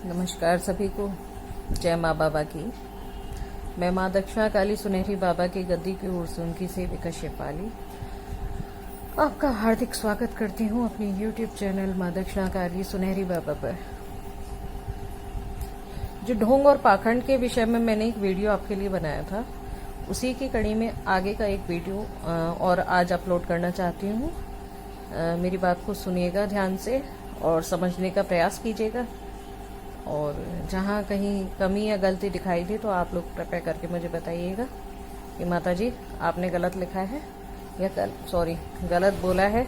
नमस्कार सभी को। जय माँ बाबा की। मैं माँ दक्षिणा काली सुनहरी बाबा की गद्दी की ओर से उनकी सेविका शेफाली आपका हार्दिक स्वागत करती हूँ अपनी YouTube चैनल माँ दक्षिणा काली सुनहरी बाबा पर। जो ढोंग और पाखंड के विषय में मैंने एक वीडियो आपके लिए बनाया था, उसी की कड़ी में आगे का एक वीडियो और आज अपलोड करना चाहती हूँ। मेरी बात को सुनिएगा ध्यान से और समझने का प्रयास कीजिएगा, और जहाँ कहीं कमी या गलती दिखाई दे तो आप लोग कृपया करके मुझे बताइएगा कि माता जी आपने गलत लिखा है या गलत बोला है,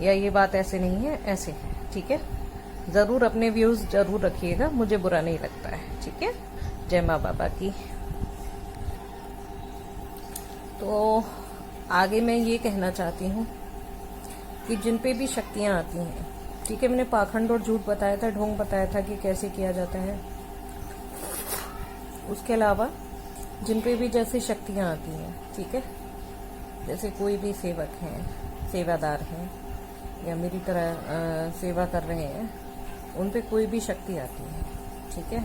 या ये बात ऐसे नहीं है, ऐसे है। ठीक है, ज़रूर अपने व्यूज़ ज़रूर रखिएगा, मुझे बुरा नहीं लगता है। ठीक है, जय माँ बाबा की। तो आगे मैं ये कहना चाहती हूँ कि जिन पे भी शक्तियाँ आती हैं, ठीक है, मैंने पाखंड और झूठ बताया था, ढोंग बताया था कि कैसे किया जाता है। उसके अलावा जिन पे भी जैसे शक्तियाँ आती हैं, ठीक है, जैसे कोई भी सेवक हैं, सेवादार हैं या मेरी तरह सेवा कर रहे हैं, उन पे कोई भी शक्ति आती है, ठीक है,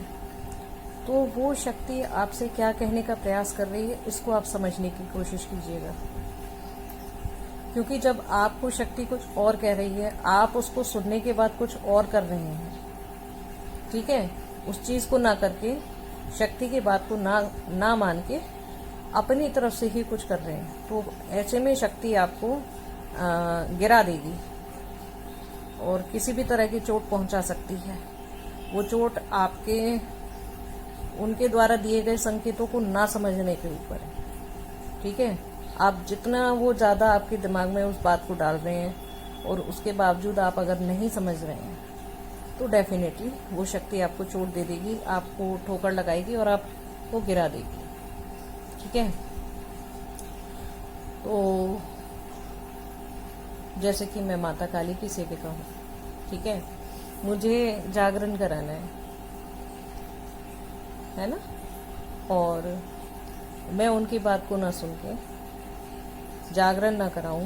तो वो शक्ति आपसे क्या कहने का प्रयास कर रही है, इसको आप समझने की कोशिश कीजिएगा। क्योंकि जब आपको शक्ति कुछ और कह रही है, आप उसको सुनने के बाद कुछ और कर रहे हैं, ठीक है, उस चीज़ को ना करके, शक्ति की बात को ना मान के अपनी तरफ से ही कुछ कर रहे हैं, तो ऐसे में शक्ति आपको गिरा देगी और किसी भी तरह की चोट पहुंचा सकती है। वो चोट आपके उनके द्वारा दिए गए संकेतों को ना समझने के ऊपर है। ठीक है, आप जितना वो ज़्यादा आपके दिमाग में उस बात को डाल रहे हैं और उसके बावजूद आप अगर नहीं समझ रहे हैं, तो डेफिनेटली वो शक्ति आपको चोट दे देगी, आपको ठोकर लगाएगी और आपको गिरा देगी। ठीक है, तो जैसे कि मैं माता काली की सेविका हूँ, ठीक है, मुझे जागरण कराना है ना, और मैं उनकी बात को ना सुन के जागरण ना कराऊं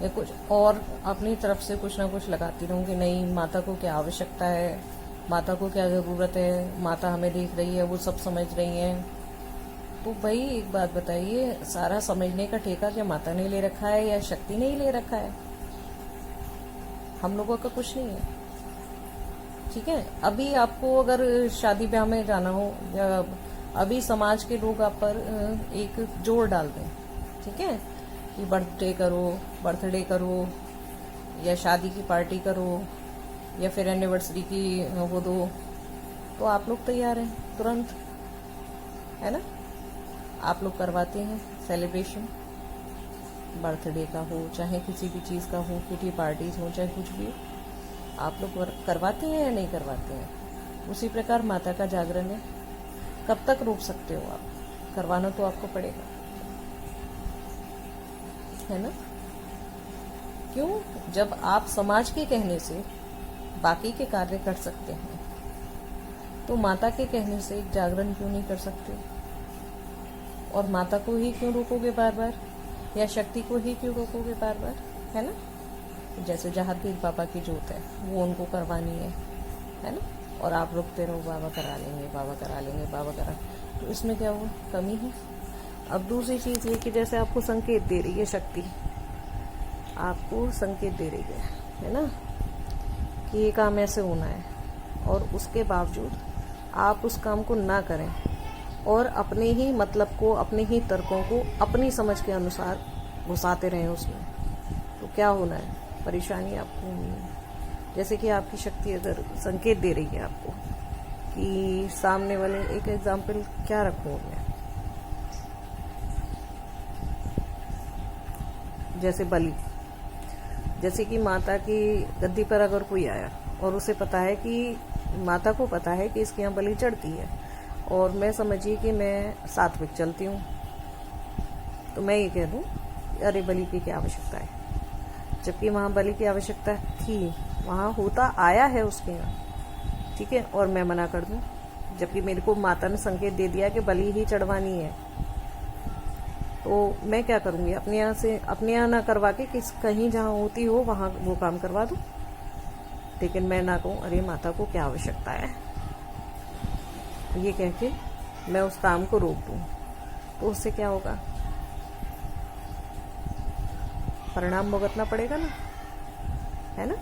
या कुछ और अपनी तरफ से कुछ ना कुछ लगाती रहूं कि नहीं, माता को क्या आवश्यकता है, माता को क्या ज़रूरत है, माता हमें देख रही है, वो सब समझ रही हैं। तो भाई एक बात बताइए, सारा समझने का ठेका क्या माता ने ले रखा है या शक्ति ने ही ले रखा है? हम लोगों का कुछ नहीं है। ठीक है, अभी आपको अगर शादी ब्याह में जाना हो या अभी समाज के लोग आप पर एक जोर डाल दें, ठीक है, कि बर्थडे करो या शादी की पार्टी करो या फिर एनिवर्सरी की वो दो, तो आप लोग तैयार हैं तुरंत, है ना, आप लोग करवाते हैं सेलिब्रेशन, बर्थडे का हो चाहे किसी भी चीज़ का हो, किटी पार्टीज हो चाहे कुछ भी, आप लोग करवाते हैं या नहीं करवाते हैं? उसी प्रकार माता का जागरण है, कब तक रोक सकते हो आप? करवाना तो आपको पड़ेगा, है ना। क्यों? जब आप समाज के कहने से बाकी के कार्य कर सकते हैं, तो माता के कहने से एक जागरण क्यों नहीं कर सकते? और माता को ही क्यों रोकोगे बार बार, या शक्ति को ही क्यों रोकोगे बार बार, है ना। जैसे जहांगीर बाबा की जोत है, वो उनको करवानी है ना, और आप रुकते रहो, बाबा करा लेंगे, बाबा करा लेंगे, बाबा करा, तो इसमें क्या हुआ, कमी है। अब दूसरी चीज़ ये कि जैसे आपको संकेत दे रही है शक्ति, आपको संकेत दे रही है ना, कि ये काम ऐसे होना है, और उसके बावजूद आप उस काम को ना करें और अपने ही मतलब को, अपने ही तर्कों को अपनी समझ के अनुसार घुसाते रहें उसमें, तो क्या होना है, परेशानी आपको होनी है। जैसे कि आपकी शक्ति अगर संकेत दे रही है आपको कि सामने वाले, एक एग्जाम्पल क्या रखूँ मैं, जैसे बलि, जैसे कि माता की गद्दी पर अगर कोई आया और उसे पता है कि माता को पता है कि इसके यहाँ बलि चढ़ती है, और मैं समझिए कि मैं सात्विक चलती हूँ, तो मैं ये कह दूँ अरे बलि की क्या आवश्यकता है, जबकि वहाँ बलि की आवश्यकता थी, वहाँ होता आया है उसके यहाँ, ठीक है, और मैं मना कर दूँ, जबकि मेरे को माता ने संकेत दे दिया कि बलि ही चढ़वानी है, तो मैं क्या करूँगी, अपने यहाँ ना करवा के कहीं जहाँ होती हो वहाँ वो काम करवा दूँ। लेकिन मैं ना कहूँ अरे माता को क्या आवश्यकता है, ये कह के मैं उस काम को रोक दूँ, तो उससे क्या होगा? परिणाम भुगतना पड़ेगा ना, है ना।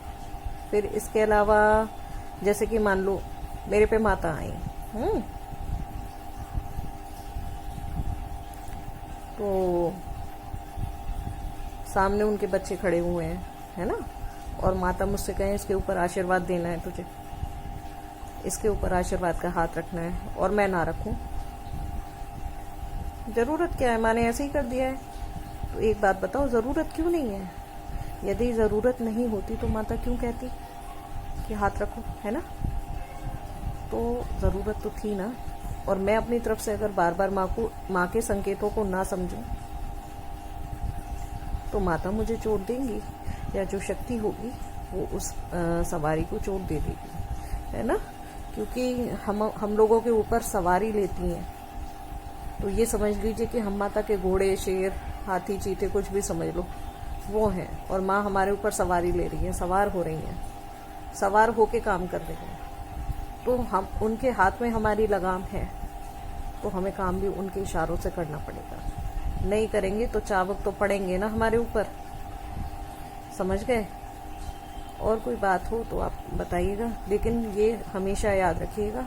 फिर इसके अलावा जैसे कि मान लो मेरे पे माता आई, तो सामने उनके बच्चे खड़े हुए हैं, है ना, और माता मुझसे कहें इसके ऊपर आशीर्वाद देना है तुझे, इसके ऊपर आशीर्वाद का हाथ रखना है, और मैं ना रखूं, जरूरत क्या है? मैंने ऐसे ही कर दिया है। तो एक बात बताओ, जरूरत क्यों नहीं है? यदि जरूरत नहीं होती तो माता क्यों कहती कि हाथ रखो, है ना। तो जरूरत तो थी ना। और मैं अपनी तरफ से अगर बार बार माँ के संकेतों को ना समझूं तो माता मुझे चोट देंगी, या जो शक्ति होगी वो उस सवारी को चोट दे देगी, है ना। क्योंकि हम लोगों के ऊपर सवारी लेती हैं, तो ये समझ लीजिए कि हम माता के घोड़े, शेर, हाथी, चीते, कुछ भी समझ लो, वो हैं, और माँ हमारे ऊपर सवारी ले रही है, सवार हो रही हैं, सवार होके काम कर रही हैं। तो हम उनके हाथ में हमारी लगाम है, तो हमें काम भी उनके इशारों से करना पड़ेगा। नहीं करेंगे तो चाबुक तो पड़ेंगे ना हमारे ऊपर, समझ गए। और कोई बात हो तो आप बताइएगा, लेकिन ये हमेशा याद रखिएगा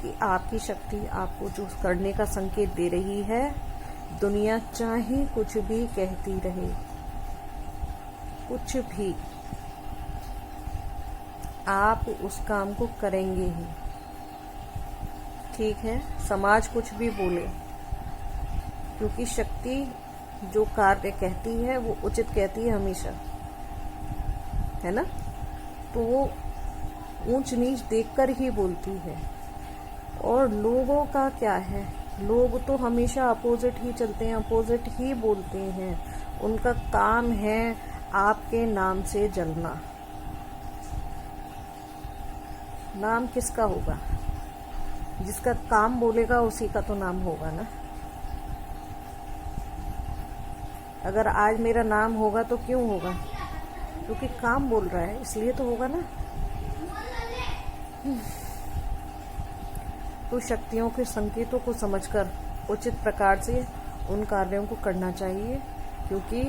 कि आपकी शक्ति आपको जो करने का संकेत दे रही है, दुनिया चाहे कुछ भी कहती रहे, कुछ भी, आप उस काम को करेंगे ही, ठीक है। समाज कुछ भी बोले, क्योंकि शक्ति जो कार्य कहती है वो उचित कहती है हमेशा, है ना। तो वो ऊंच नीच देखकर ही बोलती है। और लोगों का क्या है, लोग तो हमेशा अपोजिट ही चलते हैं, अपोजिट ही बोलते हैं। उनका काम है आपके नाम से जलना। नाम किसका होगा? जिसका काम बोलेगा उसी का तो नाम होगा ना। अगर आज मेरा नाम होगा तो क्यों होगा? क्योंकि काम बोल रहा है, इसलिए तो होगा ना। तो शक्तियों के संकेतों को समझकर उचित प्रकार से उन कार्यों को करना चाहिए, क्योंकि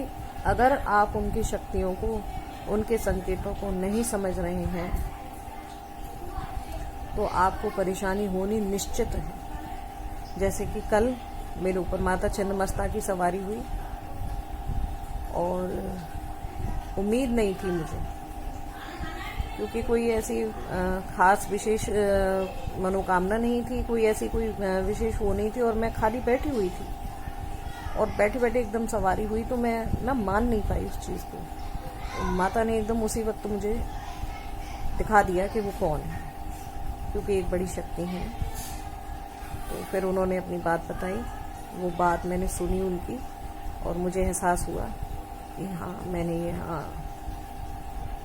अगर आप उनकी शक्तियों को, उनके संकेतों को नहीं समझ रहे हैं तो आपको परेशानी होनी निश्चित है। जैसे कि कल मेरे ऊपर माता छिन्नमस्ता की सवारी हुई, और उम्मीद नहीं थी मुझे, क्योंकि कोई ऐसी खास विशेष मनोकामना नहीं थी, कोई ऐसी कोई विशेष वो नहीं थी, और मैं खाली बैठी हुई थी, और बैठे बैठे एकदम सवारी हुई, तो मैं ना मान नहीं पाई उस चीज़ को। तो माता ने एकदम उसी वक्त मुझे दिखा दिया कि वो कौन है, क्योंकि एक बड़ी शक्ति है। तो फिर उन्होंने अपनी बात बताई, वो बात मैंने सुनी उनकी, और मुझे एहसास हुआ कि हाँ मैंने ये, हाँ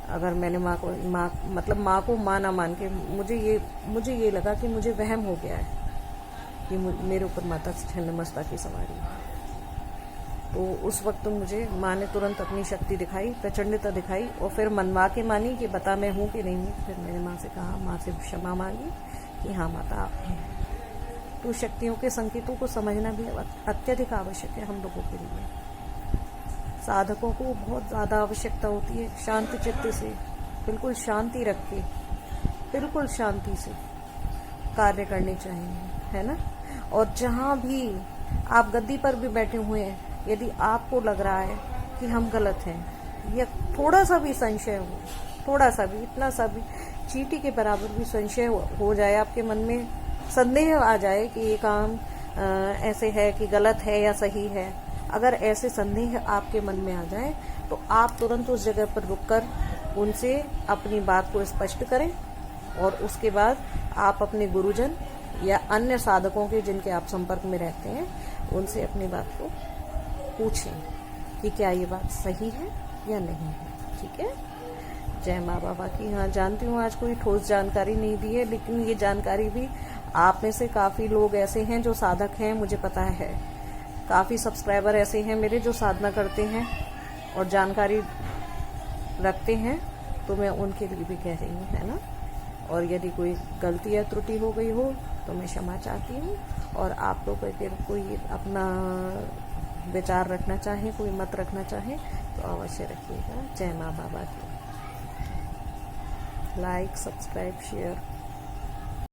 अगर मैंने माँ को माँ ना मान के, मुझे ये लगा कि मुझे वहम हो गया है कि मेरे ऊपर माता छिन्नमस्ता की सवारी है। तो उस वक्त मुझे माँ ने तुरंत अपनी शक्ति दिखाई, प्रचंडता दिखाई, और फिर मनवा के मानी कि बता मैं हूँ कि नहीं हूँ। फिर मैंने माँ से कहा, माँ से क्षमा मांगी कि हाँ माता आप हैं। तो शक्तियों के संकेतों को समझना भी अत्यधिक आवश्यक है हम लोगों के लिए। साधकों को बहुत ज़्यादा आवश्यकता होती है शांत चित्त से, बिल्कुल शांति रख के, बिल्कुल शांति से कार्य करने चाहिए, है ना। और जहाँ भी आप गद्दी पर भी बैठे हुए हैं, यदि आपको लग रहा है कि हम गलत हैं, या थोड़ा सा भी संशय हो, थोड़ा सा भी, इतना सा भी, चींटी के बराबर भी संशय हो जाए, आपके मन में संदेह आ जाए कि ये काम ऐसे है कि गलत है या सही है, अगर ऐसे संदेह आपके मन में आ जाए तो आप तुरंत उस जगह पर रुककर उनसे अपनी बात को स्पष्ट करें, और उसके बाद आप अपने गुरुजन या अन्य साधकों के जिनके आप संपर्क में रहते हैं उनसे अपनी बात को पूछें कि क्या ये बात सही है या नहीं है, ठीक है। जय माँ बाबा की। हाँ जानती हूँ आज कोई ठोस जानकारी नहीं दी है, लेकिन ये जानकारी भी आप में से काफ़ी लोग ऐसे हैं जो साधक हैं, मुझे पता है। काफ़ी सब्सक्राइबर ऐसे हैं मेरे जो साधना करते हैं और जानकारी रखते हैं, तो मैं उनके लिए भी कह रही हूँ, है ना। और यदि कोई गलती या त्रुटि हो गई हो तो मैं क्षमा चाहती हूँ। और आप लोग अगर कोई अपना विचार रखना चाहे, कोई मत रखना चाहे तो अवश्य रखिएगा। जय माँ बाबा की। Like, subscribe, share